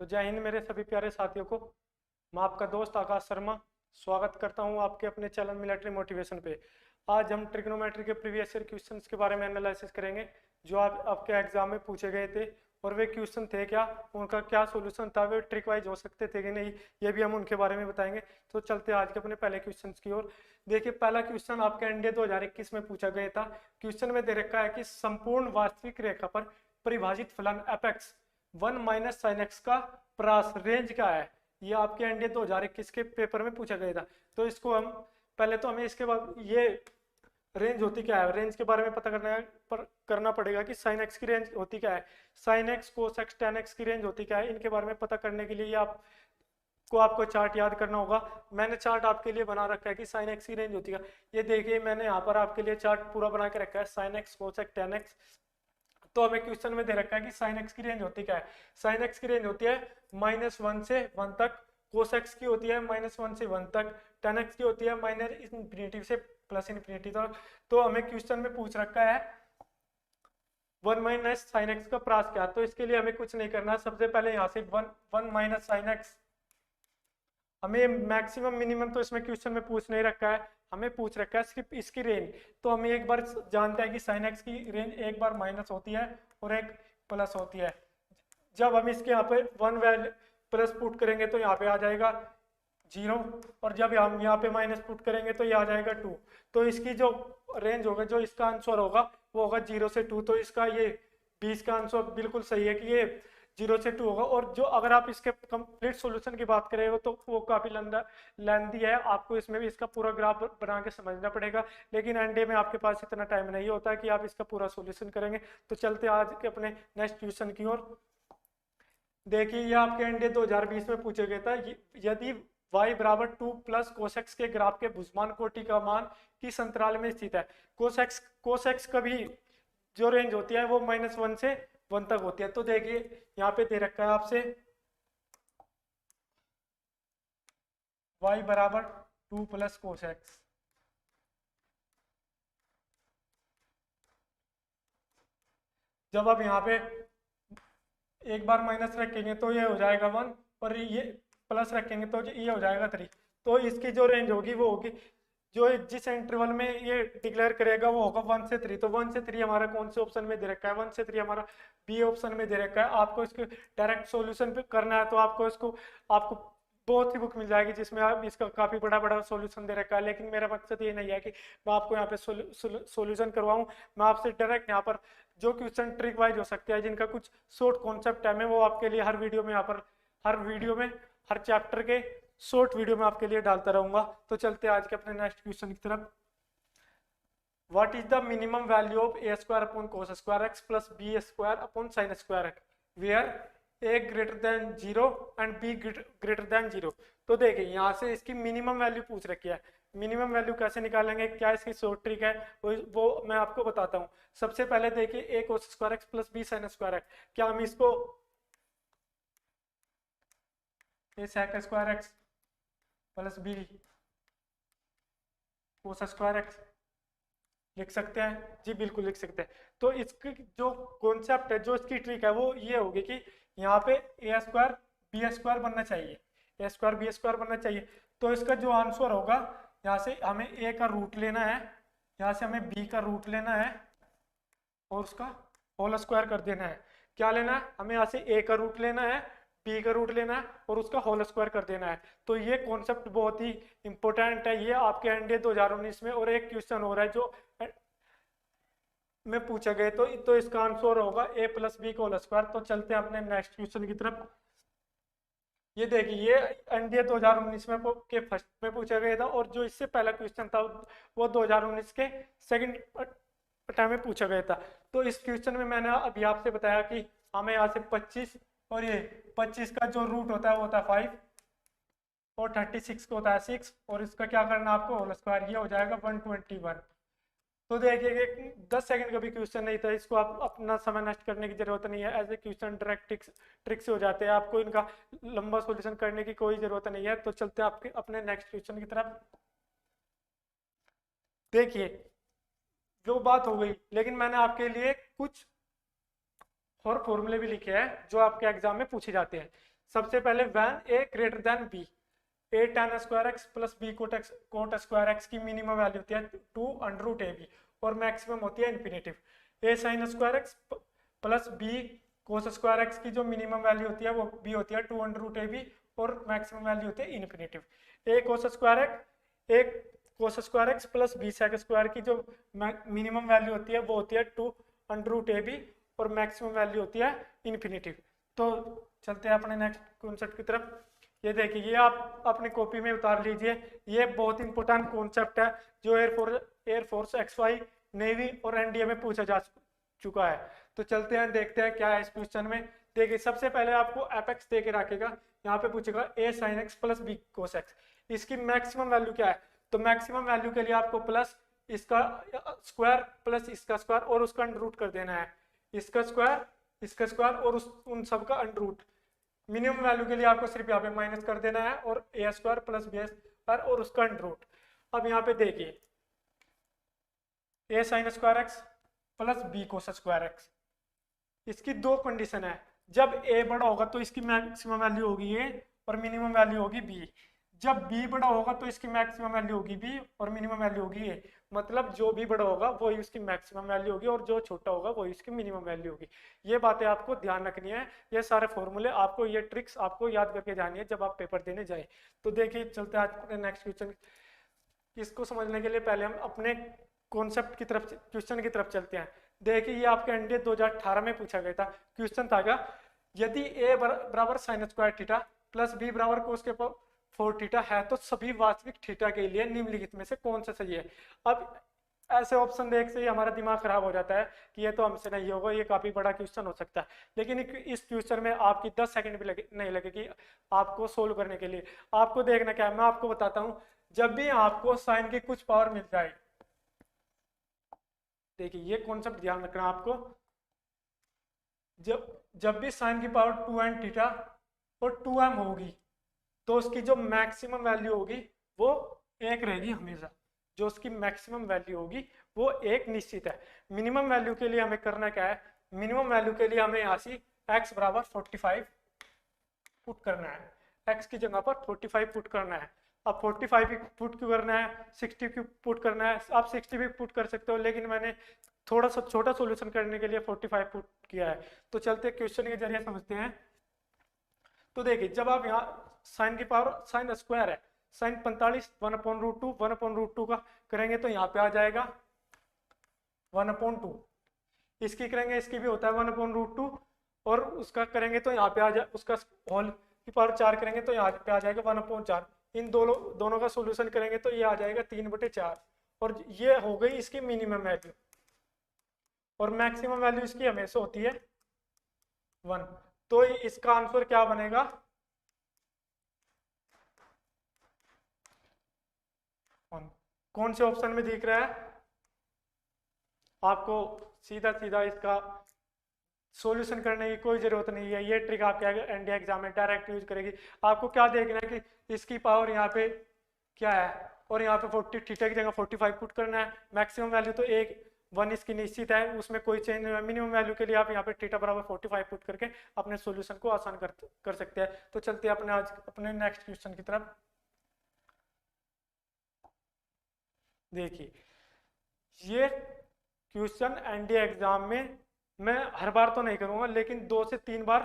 तो जय हिंद मेरे सभी प्यारे साथियों को। मैं आपका दोस्त आकाश शर्मा स्वागत करता हूं आपके अपने चैनल मिलिट्री मोटिवेशन पे। आज हम ट्रिग्नोमेट्री के प्रीवियस ईयर क्वेश्चंस के बारे में एनालिसिस करेंगे जो आपके एग्जाम में पूछे गए थे, और वे क्वेश्चन थे क्या, उनका क्या सॉल्यूशन था, वे ट्रिक वाइज हो सकते थे कि नहीं, ये भी हम उनके बारे में बताएंगे। तो चलते हैं आज के अपने पहले क्वेश्चन की ओर। देखिए, पहला क्वेश्चन आपके एनडीए 2021 में पूछा गया था। क्वेश्चन में दे रखा है कि संपूर्ण वास्तविक रेखा पर परिभाषित फलन एपेक्स 1 माइनस साइन एक्स का प्रास रेंज क्या है। ये आपके एनडीए 2021 के पेपर में पूछा गया था। तो इसको हम पहले तो हमें इसके बाद ये रेंज होती क्या है, रेंज के बारे में पता करना पड़ेगा कि साइन एक्स की रेंज होती क्या है, sine x cos x ten x की रेंज होती क्या है। इनके बारे में पता करने के लिए आपको चार्ट याद करना होगा। मैंने चार्ट आपके लिए बना रखा है कि साइन एक्स की रेंज होती है। ये देखिए, मैंने यहाँ पर आपके लिए चार्ट पूरा बना के रखा है, sine x cos x ten x. तो हमें क्वेश्चन में दे रखा है कि साइन एक्स की रेंज होती क्या है। साइन एक्स की रेंज होती है -1 से 1 तक, कोस एक्स की होती है -1 से 1 तक, टेन एक्स की होती है -इन्फिनिटी से प्लस इन्फिनिटी तक। तो हमें क्वेश्चन में पूछ रखा है 1 माइनस साइन एक्स का प्रास क्या। तो इसके लिए हमें कुछ नहीं करना, सबसे पहले यहाँ से 1 माइनस साइन एक्स। हमें मैक्सिमम मिनिमम तो इसमें क्वेश्चन में पूछ नहीं रखा है, हमें पूछ रखा है इसकी रेंज। तो हमें एक बार जानते हैं कि साइन एक्स की रेंज एक बार माइनस होती है और एक प्लस होती है। जब हम इसके यहाँ पे 1 वैल्यू प्लस पुट करेंगे तो यहाँ पे आ जाएगा 0, और जब हम यहाँ पे माइनस पुट करेंगे तो ये आ जाएगा 2। तो इसकी जो रेंज होगा, जो इसका आंसर होगा वो होगा 0 से 2। तो इसका ये 20 का आंसर बिल्कुल सही है कि ये 0 से 2 होगा। और जो अगर आप इसके कंप्लीट सॉल्यूशन की बात करें तो वो काफी लेंदी है, आपको इसमें भी इसका पूरा ग्राफ बना के समझना पड़ेगा। लेकिन एनडीए में आपके पास इतना टाइम नहीं होता कि आप इसका पूरा सॉल्यूशन करेंगे। तो चलते आज के अपने नेक्स्ट क्वेश्चन की ओर। देखिए, ये आपके एनडीए 2020 में पूछे गए था। यदि y बराबर 2 प्लस कोसेक्स के ग्राफ के भुजमान कोटि का मान किस अंतराल में स्थित है। कोसेक्स का भी जो रेंज होती है वो -1 से 1 तक होती है। तो देखिए, यहाँ पे दे रखा है आपसे y बराबर 2 प्लस कोसेक्स। जब आप यहाँ पे एक बार माइनस रखेंगे तो ये हो जाएगा 1, और ये प्लस रखेंगे तो ये हो जाएगा 3। तो इसकी जो रेंज होगी वो होगी, जो जिस इंटरवल में ये डिक्लेयर करेगा वो होगा 1 से 3। तो 1 से 3 हमारा कौन से ऑप्शन में दे रखा है, 1 से 3 हमारा बी ऑप्शन में दे रखा है। आपको इसको डायरेक्ट सॉल्यूशन पे करना है तो आपको बहुत ही बुक मिल जाएगी जिसमें आप इसका काफी बड़ा बड़ा सॉल्यूशन दे रखा है। लेकिन मेरा मकसद ये नहीं है कि मैं आपको यहाँ पे सॉल्यूशन करवाऊं। मैं आपसे डायरेक्ट यहाँ पर जो क्वेश्चन ट्रिक वाइज हो सकते हैं, जिनका कुछ शॉर्ट कॉन्सेप्ट है, मैं वो आपके लिए हर वीडियो में यहाँ पर हर चैप्टर के शॉर्ट वीडियो में आपके लिए डालता रहूंगा। तो चलते हैं आज के अपने नेक्स्ट क्वेश्चन की तरफ। What is the minimum value of a square upon cos square x plus b square upon sine square x where a greater than 0 and b greater than 0। तो देखिए, यहाँ से इसकी मिनिमम वैल्यू पूछ रखी है। मिनिमम वैल्यू कैसे निकालेंगे, क्या इसकी शॉर्ट ट्रिक है, वो मैं आपको बताता हूँ। सबसे पहले देखिए, a cos square x plus b sine square x, क्या हम इसको a sec square x plus b cos square x लिख सकते हैं? जी बिल्कुल लिख सकते हैं। तो इसकी जो कॉन्सेप्ट है, जो इसकी ट्रिक है, वो ये होगी कि यहाँ पे ए स्क्वायर बी स्क्वायर बनना चाहिए, ए स्क्वायर बी स्क्वायर बनना चाहिए। तो इसका जो आंसर होगा, यहाँ से हमें ए का रूट लेना है, यहाँ से हमें बी का रूट लेना है और उसका होल स्क्वायर कर देना है। क्या लेना है, हमें यहाँ से ए का रूट लेना है, बी का रूट लेना है और उसका होल स्क्वायर कर देना है। तो ये कॉन्सेप्ट बहुत ही इंपॉर्टेंट है, ये आपके एनडीए 2019 में और एक क्वेश्चन हो रहा है जो में पूछा गया। तो इसका आंसर होगा ए प्लस बी का होल स्क्वायर। तो चलते हैं अपने नेक्स्ट क्वेश्चन की तरफ। ये देखिए, ये एनडीए 2019 में के फर्स्ट में पूछा गया था, और जो इससे पहला क्वेश्चन था वो 2019 के सेकंड टाइम में पूछा गया था। तो इस क्वेश्चन में मैंने अभी आपसे बताया कि हमें यहाँ से 25 और ये 25 का जो रूट होता है वो होता है 5, और 36 का होता है 6, और इसका क्या करना है आपको, होल स्क्वायर। ये हो जाएगा 121। तो देखिए, 10 सेकंड का भी क्वेश्चन नहीं था, इसको आप अपना समय नष्ट करने की जरूरत नहीं है। ऐसे क्वेश्चन डायरेक्ट ट्रिक से हो जाते हैं, आपको इनका लंबा सॉल्यूशन करने की कोई जरूरत नहीं है। तो चलते हैं आपके अपने नेक्स्ट क्वेश्चन की तरफ। देखिए, जो बात हो गई, लेकिन मैंने आपके लिए कुछ और फॉर्मूले भी लिखे हैं जो आपके एग्जाम में पूछे जाते हैं। सबसे पहले when a greater than b, a tan square x plus b cot square x की मिनिमम वैल्यू होती है 2 अंडर रूट ए बी और मैक्सिमम होती है infinitive. A sine square x plus b cos square x की जो minimum value होती है वो बी होती है 2 अंडर रूट ए बी और मैक्सिमम वैल्यू होती है infinitive. A cos square x एक cos square x plus b sec square की जो मिनिमम वैल्यू होती है वो होती है 2 अंडर रूट ए बी और मैक्सिमम वैल्यू होती है इन्फिनेटिव। तो चलते हैं अपने नेक्स्ट कॉन्सेप्ट की तरफ। ये देखिए, ये आप अपनी कॉपी में उतार लीजिए, ये बहुत इंपॉर्टेंट कॉन्सेप्ट है जो एयरफोर्स XY नेवी और एनडीए में पूछा जा चुका है। तो चलते हैं देखते हैं क्या है इस क्वेश्चन में। देखिए, सबसे पहले आपको एपेक्स दे के रखेगा, यहाँ पे पूछेगा a sine x plus b cos x, इसकी मैक्सिमम वैल्यू क्या है। तो मैक्सिमम वैल्यू के लिए आपको प्लस इसका स्क्वायर प्लस इसका स्क्वायर और उसका अंडर रूट कर देना है, इसका स्क्वायर और उन सब का अंडर रूट। मिनिमम वैल्यू के लिए आपको सिर्फ यहाँ पे माइनस कर देना है और a square plus b square और उसका अंडर रूट। अब यहाँ पे देखिए, a sine square x plus b cos square x, इसकी दो कंडीशन है। जब ए बड़ा होगा तो इसकी मैक्सिमम वैल्यू होगी ए और मिनिमम वैल्यू होगी बी। जब बी बड़ा होगा तो इसकी मैक्सिमम वैल्यू होगी बी और मिनिमम वैल्यू होगी ए। मतलब जो भी बड़ा होगा वही उसकी मैक्सिमम वैल्यू होगी और जो छोटा होगा वही उसकी मिनिमम वैल्यू होगी। ये बातें आपको ध्यान रखनी है, ये सारे फॉर्मूले आपको, ये ट्रिक्स आपको याद करके जानी है जब आप पेपर देने जाए। तो देखिए, चलते हैं आज नेक्स्ट क्वेश्चन। इसको समझने के लिए पहले हम अपने कॉन्सेप्ट की तरफ, क्वेश्चन की तरफ चलते हैं। देखिए, ये आपके एनडीए 2018 में पूछा गया था। क्वेश्चन था क्या, यदि ए बराबर sine square theta plus b बराबर कोस के 4 थीटा है तो सभी वास्तविक थीटा के लिए निम्नलिखित में से कौन सा सही है। अब ऐसे ऑप्शन देख से ही हमारा दिमाग खराब हो जाता है कि ये तो हमसे नहीं होगा, ये काफी बड़ा क्वेश्चन हो सकता है। लेकिन इस क्वेश्चन में आपकी 10 सेकंड भी नहीं लगेगी आपको सोल्व करने के लिए। आपको देखना क्या है, मैं आपको बताता हूँ। जब भी आपको साइन की कुछ पावर मिल जाए, देखिए ये कॉन्सेप्ट ध्यान रखना आपको, जब भी साइन की पावर 2n थीटा और 2m होगी तो उसकी जो मैक्सिमम वैल्यू होगी वो एक रहेगी हमेशा। जो उसकी मैक्सिमम वैल्यू होगी वो एक निश्चित है। मिनिमम वैल्यू के लिए हमें करना क्या है, मिनिमम वैल्यू के लिए हमें यहाँ से x बराबर 45 पुट करना है, x की जगह पर 45 पुट करना है। अब 45 पुट क्यों करना है, 60 क्यों पुट करना है। आप 60 भी पुट कर सकते हो, लेकिन मैंने थोड़ा सा छोटा सॉल्यूशन करने के लिए 45 पुट किया है। तो चलते क्वेश्चन के जरिए समझते हैं। तो देखिए, जब आप यहाँ साइन की पावर, साइन स्क्वायर है, साइन 45 1/√2 का करेंगे तो यहाँ पे आ जाएगा 1/2। इसकी करेंगे, इसकी भी होता है 1/√2 और उसका करेंगे तो यहाँ पे आ जाए, उसका होल की पावर 4 करेंगे तो यहाँ पे आ जाएगा 1/4। इन दोनों का सोल्यूशन करेंगे तो ये आ जाएगा 3/4 और ये हो गई इसकी मिनिमम वैल्यू और मैक्सिमम वैल्यू इसकी हमेशा होती है 1। तो इसका आंसर क्या बनेगा, कौन से ऑप्शन में दिख रहा है आपको। सीधा सीधा इसका सॉल्यूशन करने की कोई जरूरत नहीं है, ये ट्रिक आपके एनडीए एग्जाम में डायरेक्ट यूज करेगी। आपको क्या देखना है कि इसकी पावर यहाँ पे क्या है और यहाँ पे 40 थीटा की जगह 45 पुट करना है। मैक्सिमम वैल्यू तो 1 इसकी निश्चित है, उसमें कोई चेंज नहीं है। मिनिमम वैल्यू के लिए आप यहाँ पे थीटा बराबर 45 पुट करके अपने सॉल्यूशन को आसान कर सकते हैं। तो चलते हैं अपने नेक्स्ट क्वेश्चन की तरफ। देखिए, ये क्वेश्चन एनडीए एग्जाम में मैं हर बार तो नहीं करूंगा, लेकिन 2 से 3 बार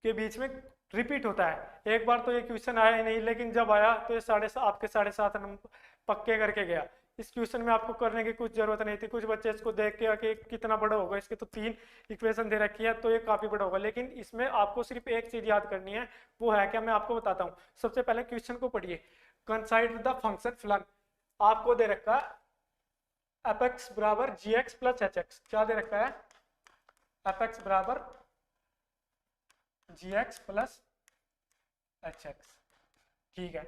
के बीच में रिपीट होता है। एक बार तो ये क्वेश्चन आया ही नहीं, लेकिन जब आया तो ये आपके 7.5 नंबर पक्के करके गया। इस क्वेश्चन में आपको करने की कुछ जरूरत नहीं थी। कुछ बच्चे इसको देख के कि कितना बड़ा होगा, इसके तो 3 इक्वेशन दे रखी है तो ये काफी बड़ा होगा। लेकिन इसमें आपको सिर्फ एक चीज याद करनी है, वो है क्या, मैं आपको बताता हूँ। सबसे पहले क्वेश्चन को पढ़िए। कंसाइडर द फंक्शन फलन, आपको दे रखा है fx बराबर gx प्लस hx। क्या दे रखा है, fx बराबर gx प्लस hx, ठीक है।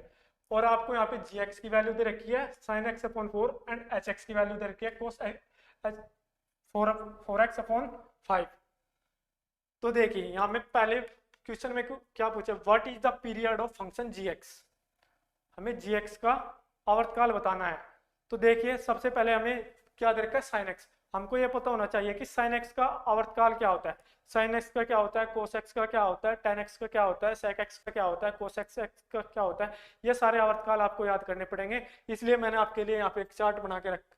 और आपको यहाँ पे gx की वैल्यू दे रखी है sin x/4 एंड hx की वैल्यू दे रखी है cos 4x/5। तो देखिए, यहाँ में पहले क्वेश्चन में क्या पूछा, what is the period of function gx। हमें gx का आवर्तकाल बताना है। तो देखिए, सबसे पहले हमें क्या दे रखा है sin x, हमको ये पता होना चाहिए कि साइन एक्स का आवर्तकाल क्या होता है, साइन एक्स का क्या होता है, कोस एक्स का क्या होता है, टेन एक्स का क्या होता है, सेक एक्स का क्या होता है, कोस एक्स का क्या होता है। ये सारे आवर्तकाल आपको याद करने पड़ेंगे, इसलिए मैंने आपके लिए यहाँ पे एक चार्ट बना के रखा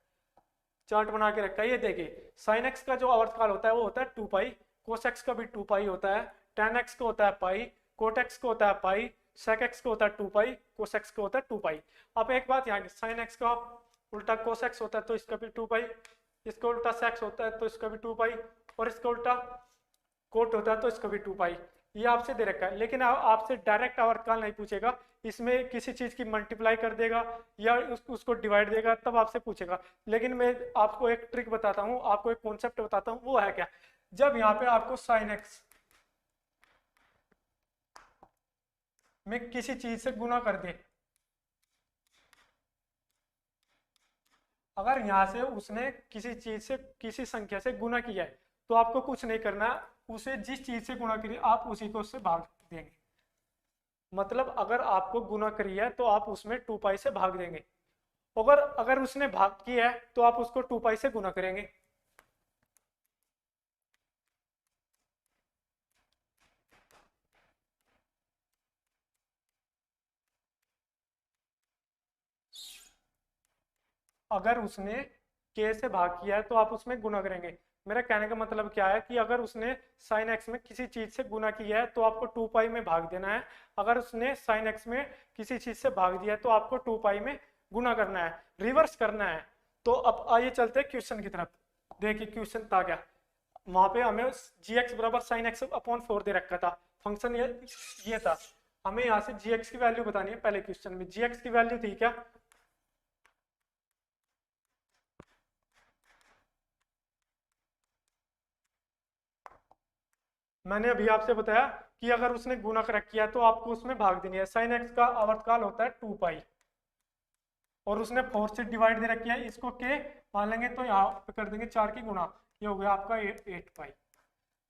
है। ये देखिए साइन एक्स का जो आवर्तकाल होता है वो होता है 2 पाई, कोस एक्स का भी 2 पाई होता है, टेन एक्स का होता है पाई, कोट एक्स का होता है पाई, सेक एक्स का होता है 2 पाई, कोस एक्स का होता है 2 पाई। अब एक बात यहाँ की, साइन एक्स का उल्टा कोस एक्स होता है तो इसका भी 2 पाई, इसका उल्टा सेक्स होता है तो इसका भी 2 पाई, और इसका उल्टा कोट होता है तो इसका भी 2 पाई। ये आपसे दे रखा है, लेकिन आपसे डायरेक्ट आवर्तकाल नहीं पूछेगा, इसमें किसी चीज की मल्टीप्लाई कर देगा या उसको डिवाइड देगा तब आपसे पूछेगा। लेकिन मैं आपको एक ट्रिक बताता हूँ, आपको एक कॉन्सेप्ट बताता हूँ, वो है क्या, जब यहाँ पे आपको साइन एक्स में किसी चीज से गुना कर दे, अगर यहाँ से उसने किसी चीज से किसी संख्या से गुना किया है तो आपको कुछ नहीं करना, उसे जिस चीज से गुना करिए आप उसी को उससे भाग देंगे। मतलब अगर आपको गुना करी है तो आप उसमें 2 पाई से भाग देंगे, अगर अगर उसने भाग किया है तो आप उसको 2 पाई से गुना करेंगे। अगर उसने के से भाग किया है तो आप उसमें गुना करेंगे। मेरा कहने का मतलब क्या है कि अगर उसने साइन एक्स में किसी चीज से गुना किया है तो आपको 2 पाई में भाग देना है, अगर उसने साइन एक्स में किसी चीज से भाग दिया है तो आपको 2 पाई में गुना करना है, रिवर्स करना है। तो अब आइए चलते हैं क्वेश्चन की तरफ। देखिए क्वेश्चन था क्या, वहां पे हमें जी एक्स बराबर साइन एक्स अपॉन 4 दे रखा था, फंक्शन ये था, हमें यहाँ से जी एक्स की वैल्यू बतानी है। पहले क्वेश्चन में जी एक्स की वैल्यू थी क्या, मैंने अभी आपसे बताया कि अगर उसने गुणा कर किया तो आपको उसमें भाग देनी है। साइन एक्स का आवर्तकाल होता है 2 पाई, और उसने 4 से डिवाइड दे रखी है, इसको के मान लेंगे तो यहाँ पे कर देंगे 4 की गुणा, ये हो गया आपका 8 पाई।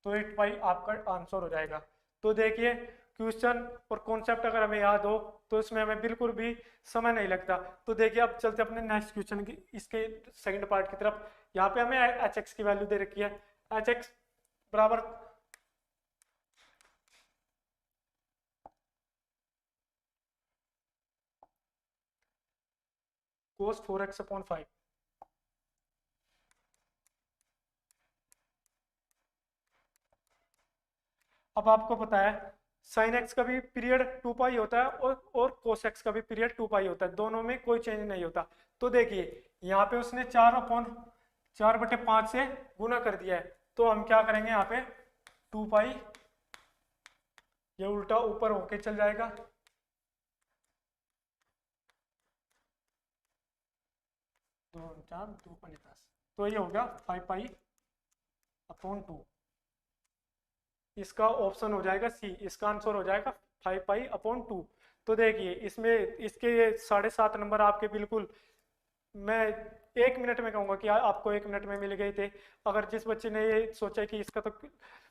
तो 8 पाई आपका आंसर हो जाएगा। तो देखिए क्वेश्चन और कॉन्सेप्ट अगर हमें याद हो तो इसमें हमें बिल्कुल भी समय नहीं लगता। तो देखिए अब चलते अपने नेक्स्ट क्वेश्चन की, इसके सेकंड पार्ट की तरफ। यहाँ पे हमें एच एक्स की वैल्यू दे रखी है, एच एक्स बराबर cos 4x अपॉन 5। अब आपको पता है साइन एक्स का भी पीरियड 2 पाई होता है और कोस एक्स का भी पीरियड 2 पाई होता है, दोनों में कोई चेंज नहीं होता। तो देखिए यहाँ पे उसने 4/5 से गुना कर दिया है, तो हम क्या करेंगे यहाँ पे 2 पाई, ये उल्टा ऊपर होके चल जाएगा, 2 4 2 5 तो ये हो गया 5 पाई अपॉन 2। इसका ऑप्शन हो जाएगा सी, इसका आंसर हो जाएगा 5 पाई अपॉन 2। तो देखिए इसमें इसके ये 7.5 नंबर आपके बिल्कुल, मैं 1 मिनट में कहूँगा कि आपको 1 मिनट में मिल गए थे। अगर जिस बच्चे ने ये सोचा कि इसका तो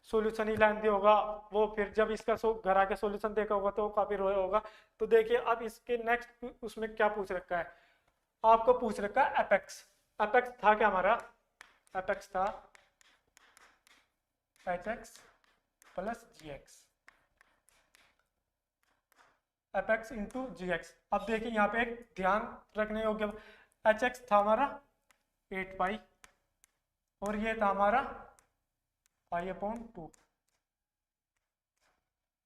सॉल्यूशन ही लेंदी होगा, वो फिर जब इसका घर आके सॉल्यूशन देखा होगा तो काफी रोया होगा। तो देखिए अब इसके नेक्स्ट उसमें क्या पूछ रखा है, आपको पूछ रखा है एपेक्स। एपेक्स था क्या हमारा, एपेक्स था एच एक्स प्लस जी एक्स, एफ एक्स इंटू जी एक्स। अब देखिए यहाँ पे एक ध्यान रखने योग्य, एच एक्स था हमारा 8 पाई और ये था हमारा पाई अपॉन 2।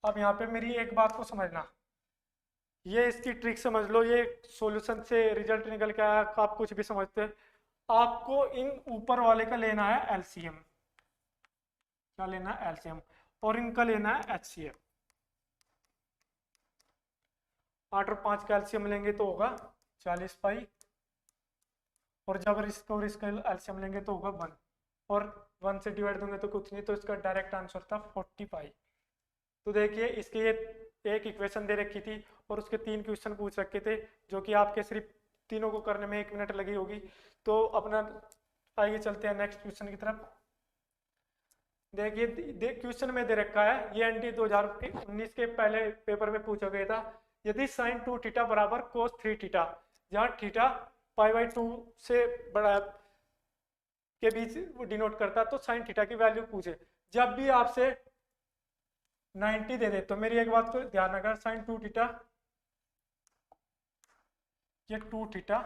अब यहाँ पे मेरी एक बात को समझना, ये इसकी ट्रिक समझ लो, ये सॉल्यूशन से रिजल्ट निकल के आया, आप कुछ भी समझते हैं। आपको इन ऊपर वाले का लेना है एलसीएम, क्या लेना है एलसीएम, और इनका लेना है एचसीएफ। 8 और 5 कैल्शियम लेंगे तो होगा 40 पाई, और जब इसका और इसका एल्शियम लेंगे तो होगा 1, और 1 से डिवाइड देंगे तो कुछ नहीं, तो इसका डायरेक्ट आंसर था 40 पाई। तो देखिए इसकी ये एक इक्वेशन दे रखी थी और उसके 3 क्वेश्चन पूछ रखे थे, जो कि आपके सिर्फ तीनों को करने में 1 मिनट लगी होगी। तो अपना आइए चलते हैं नेक्स्ट क्वेश्चन की तरफ। देखिए क्वेश्चन में दे रखा है, ये एनटी 2019 के पहले पेपर में पूछा गया था, यदि साइन 2 थीटा बराबर कोस 3 थीटा, जहाँ थीटा पाई बाई 2 से बड़ा के बीच डिनोट करता है, तो साइन थीटा की वैल्यू पूछे। जब भी आपसे 90 दे दे तो मेरी एक बात को ध्यान रखना, साइन 2 थीटा, ये 2 theta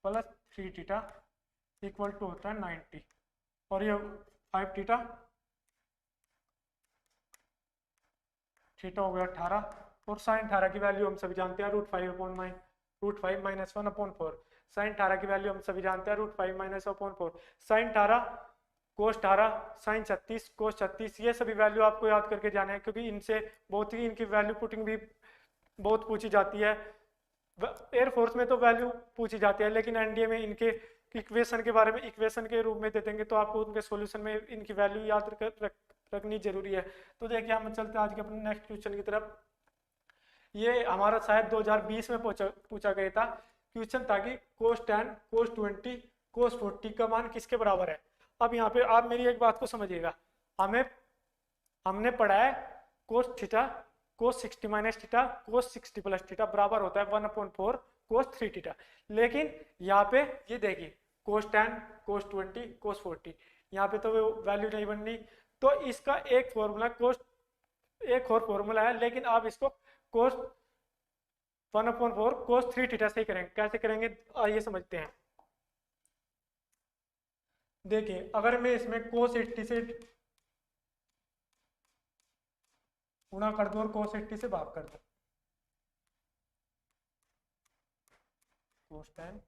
plus 3 theta equal to होता है 90, और ये 5 थीटा, थीटा हो गया 18, और साइन 18 की वैल्यू हम सभी जानते हैं √5/9, √5 - 1/4। साइन 18 की वैल्यू हम सभी जानते हैं √5 - 1/4। साइन 18, कोस 18, साइन 36, कोस 36, ये सभी वैल्यू आपको याद करके जाने हैं, क्योंकि इनसे बहुत ही इनकी वैल्यू पुटिंग भी बहुत पूछी जाती है। एयरफोर्स में तो वैल्यू पूछी जाती है, लेकिन एनडीए में इनके इक्वेशन के बारे में इक्वेशन के रूप में दे देंगे, तो आपको उनके सॉल्यूशन में इनकी वैल्यू याद रखनी जरूरी है। तो देखिए हम चलते हैं आज के अपने नेक्स्ट क्वेश्चन की तरफ। ये हमारा शायद 2020 में पूछा गया था। क्वेश्चन था कि cos 10, cos 20, cos 40 का मान किसके बराबर है। अब यहाँ पे आप मेरी एक बात को समझिएगा, हमने पढ़ा है cos theta, cos 60 minus theta, cos 60 plus theta बराबर होता है 1/4 cos 3 थीटा। लेकिन यहाँ पे ये देखिए cos 10, cos 20, cos 40, यहाँ पे तो वैल्यू नहीं बननी, तो इसका एक और फॉर्मूला है, लेकिन आप इसको cos 1/4 cos 3 थीटा से ही करेंगे। कैसे करेंगे आइए समझते हैं। देखिए अगर मैं इसमें cos 80 से गुणा कर दूं और cos 80 से भाग कर दूं, cos 10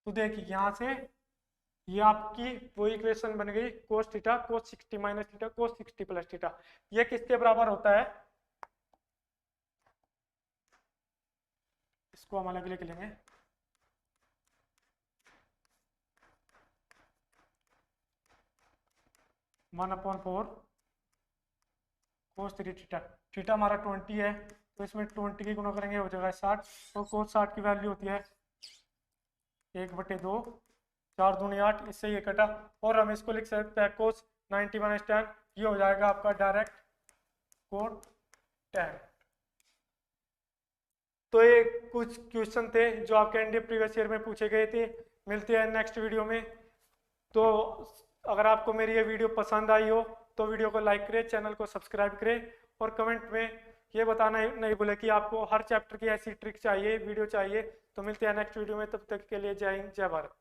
तो देखिए यहां से ये आपकी वो इक्वेशन बन गई cos theta, cos 60 minus theta, cos 60 plus theta. ये किसके बराबर होता है, इसको हम अलग लिख लेंगे, one upon four cos 3 theta. Theta हमारा 20 है, तो इसमें 20 की गुणा करेंगे हो जाएगा 60, और cos 60 की वैल्यू होती है 1/2, 4 दूनी 8, इससे ये कटा, और हम इसको लिख सकते हैं cos 90 माइनस 10, ये हो जाएगा आपका डायरेक्ट cot 10। तो ये कुछ क्वेश्चन थे जो आपके एनडीए प्रीवियस ईयर में पूछे गए थे। मिलते हैं नेक्स्ट वीडियो में। तो अगर आपको मेरी ये वीडियो पसंद आई हो तो वीडियो को लाइक करें, चैनल को सब्सक्राइब करें, और कमेंट में ये बताना नहीं भूलें कि आपको हर चैप्टर की ऐसी ट्रिक चाहिए, वीडियो चाहिए। तो मिलते हैं नेक्स्ट वीडियो में, तब तक के लिए जय हिंद, जय भारत।